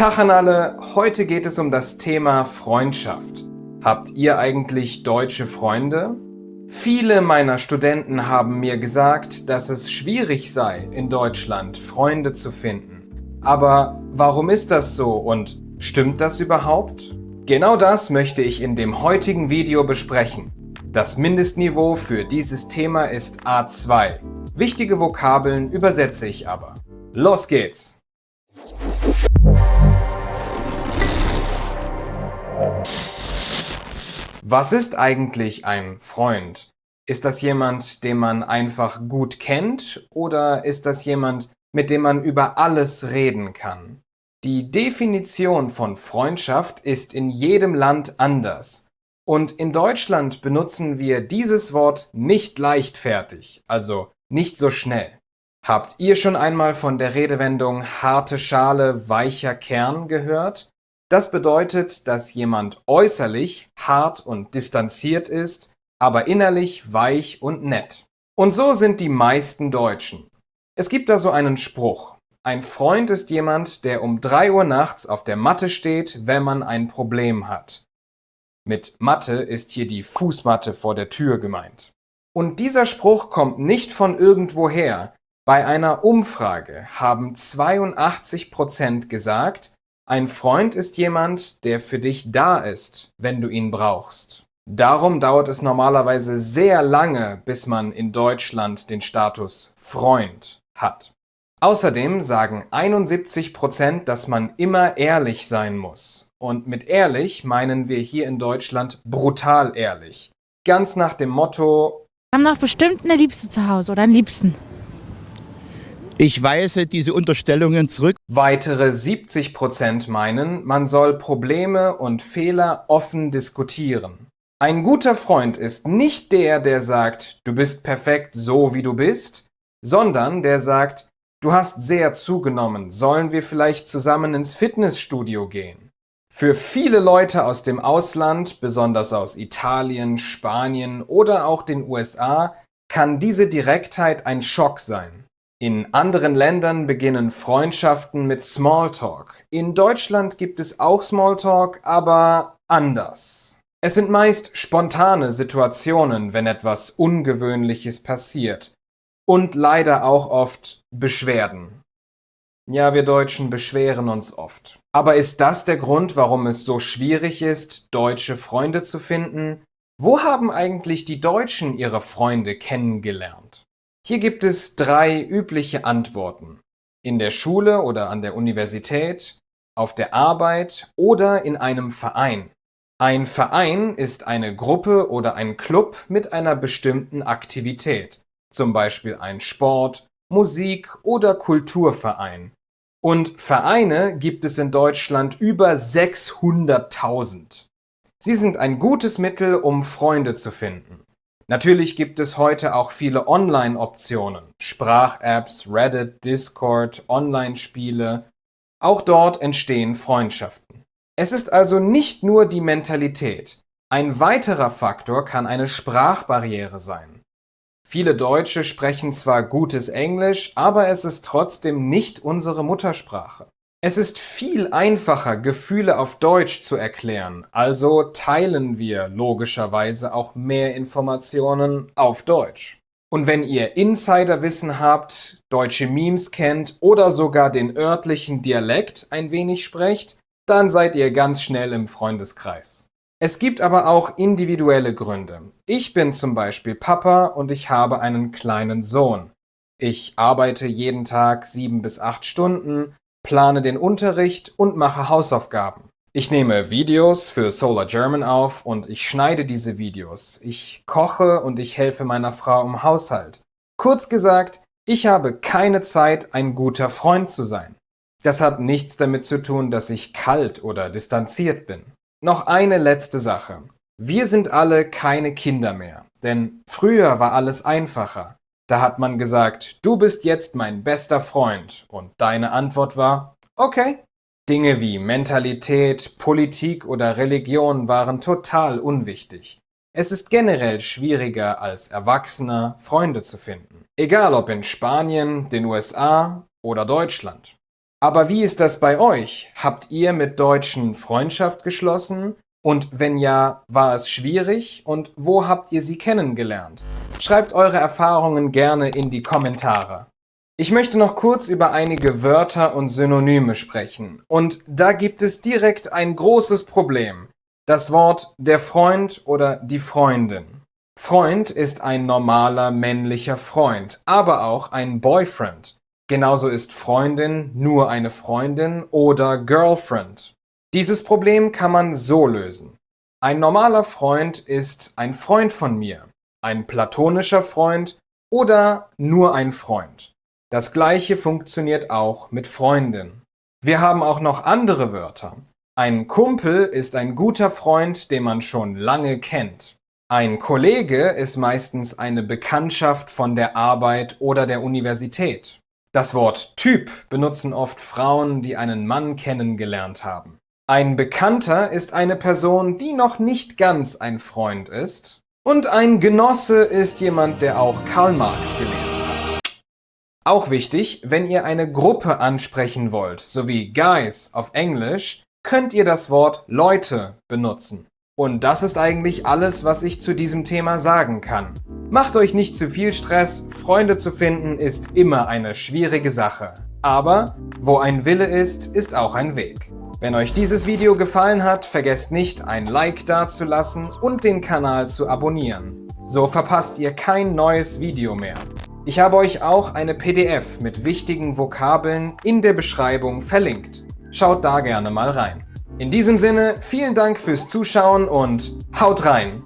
Tag an alle, heute geht es um das Thema Freundschaft. Habt ihr eigentlich deutsche Freunde? Viele meiner Studenten haben mir gesagt, dass es schwierig sei, in Deutschland Freunde zu finden. Aber warum ist das so und stimmt das überhaupt? Genau das möchte ich in dem heutigen Video besprechen. Das Mindestniveau für dieses Thema ist A2. Wichtige Vokabeln übersetze ich aber. Los geht's! Was ist eigentlich ein Freund? Ist das jemand, den man einfach gut kennt, oder ist das jemand, mit dem man über alles reden kann? Die Definition von Freundschaft ist in jedem Land anders. Und in Deutschland benutzen wir dieses Wort nicht leichtfertig, also nicht so schnell. Habt ihr schon einmal von der Redewendung harte Schale, weicher Kern gehört? Das bedeutet, dass jemand äußerlich hart und distanziert ist, aber innerlich weich und nett. Und so sind die meisten Deutschen. Es gibt da so einen Spruch. Ein Freund ist jemand, der um 3 Uhr nachts auf der Matte steht, wenn man ein Problem hat. Mit Matte ist hier die Fußmatte vor der Tür gemeint. Und dieser Spruch kommt nicht von irgendwoher. Bei einer Umfrage haben 82% gesagt, ein Freund ist jemand, der für dich da ist, wenn du ihn brauchst. Darum dauert es normalerweise sehr lange, bis man in Deutschland den Status Freund hat. Außerdem sagen 71%, dass man immer ehrlich sein muss. Und mit ehrlich meinen wir hier in Deutschland brutal ehrlich. Ganz nach dem Motto: Wir haben doch bestimmt eine Liebste zu Hause oder einen Liebsten. Ich weise diese Unterstellungen zurück. Weitere 70% meinen, man soll Probleme und Fehler offen diskutieren. Ein guter Freund ist nicht der sagt, du bist perfekt so wie du bist, sondern der sagt, du hast sehr zugenommen, sollen wir vielleicht zusammen ins Fitnessstudio gehen? Für viele Leute aus dem Ausland, besonders aus Italien, Spanien oder auch den USA, kann diese Direktheit ein Schock sein. In anderen Ländern beginnen Freundschaften mit Smalltalk. In Deutschland gibt es auch Smalltalk, aber anders. Es sind meist spontane Situationen, wenn etwas Ungewöhnliches passiert. Und leider auch oft Beschwerden. Ja, wir Deutschen beschweren uns oft. Aber ist das der Grund, warum es so schwierig ist, deutsche Freunde zu finden? Wo haben eigentlich die Deutschen ihre Freunde kennengelernt? Hier gibt es 3 übliche Antworten. In der Schule oder an der Universität, auf der Arbeit oder in einem Verein. Ein Verein ist eine Gruppe oder ein Club mit einer bestimmten Aktivität, zum Beispiel ein Sport-, Musik- oder Kulturverein. Und Vereine gibt es in Deutschland über 600.000. Sie sind ein gutes Mittel, um Freunde zu finden. Natürlich gibt es heute auch viele Online-Optionen, Sprach-Apps, Reddit, Discord, Online-Spiele. Auch dort entstehen Freundschaften. Es ist also nicht nur die Mentalität. Ein weiterer Faktor kann eine Sprachbarriere sein. Viele Deutsche sprechen zwar gutes Englisch, aber es ist trotzdem nicht unsere Muttersprache. Es ist viel einfacher, Gefühle auf Deutsch zu erklären, also teilen wir logischerweise auch mehr Informationen auf Deutsch. Und wenn ihr Insiderwissen habt, deutsche Memes kennt oder sogar den örtlichen Dialekt ein wenig sprecht, dann seid ihr ganz schnell im Freundeskreis. Es gibt aber auch individuelle Gründe. Ich bin zum Beispiel Papa und ich habe einen kleinen Sohn. Ich arbeite jeden Tag 7 bis 8 Stunden, plane den Unterricht und mache Hausaufgaben. Ich nehme Videos für Solar German auf und ich schneide diese Videos. Ich koche und ich helfe meiner Frau im Haushalt. Kurz gesagt, ich habe keine Zeit, ein guter Freund zu sein. Das hat nichts damit zu tun, dass ich kalt oder distanziert bin. Noch eine letzte Sache. Wir sind alle keine Kinder mehr, denn früher war alles einfacher. Da hat man gesagt, du bist jetzt mein bester Freund und deine Antwort war, okay. Dinge wie Mentalität, Politik oder Religion waren total unwichtig. Es ist generell schwieriger, als Erwachsener Freunde zu finden. Egal ob in Spanien, den USA oder Deutschland. Aber wie ist das bei euch? Habt ihr mit Deutschen Freundschaft geschlossen? Und wenn ja, war es schwierig? Und wo habt ihr sie kennengelernt? Schreibt eure Erfahrungen gerne in die Kommentare. Ich möchte noch kurz über einige Wörter und Synonyme sprechen. Und da gibt es direkt ein großes Problem. Das Wort der Freund oder die Freundin. Freund ist ein normaler männlicher Freund, aber auch ein Boyfriend. Genauso ist Freundin nur eine Freundin oder Girlfriend. Dieses Problem kann man so lösen. Ein normaler Freund ist ein Freund von mir, ein platonischer Freund oder nur ein Freund. Das gleiche funktioniert auch mit Freundin. Wir haben auch noch andere Wörter. Ein Kumpel ist ein guter Freund, den man schon lange kennt. Ein Kollege ist meistens eine Bekanntschaft von der Arbeit oder der Universität. Das Wort Typ benutzen oft Frauen, die einen Mann kennengelernt haben. Ein Bekannter ist eine Person, die noch nicht ganz ein Freund ist. Und ein Genosse ist jemand, der auch Karl Marx gelesen hat. Auch wichtig, wenn ihr eine Gruppe ansprechen wollt, so wie Guys auf Englisch, könnt ihr das Wort Leute benutzen. Und das ist eigentlich alles, was ich zu diesem Thema sagen kann. Macht euch nicht zu viel Stress, Freunde zu finden ist immer eine schwierige Sache. Aber wo ein Wille ist, ist auch ein Weg. Wenn euch dieses Video gefallen hat, vergesst nicht, ein Like dazulassen und den Kanal zu abonnieren. So verpasst ihr kein neues Video mehr. Ich habe euch auch eine PDF mit wichtigen Vokabeln in der Beschreibung verlinkt. Schaut da gerne mal rein. In diesem Sinne, vielen Dank fürs Zuschauen und haut rein!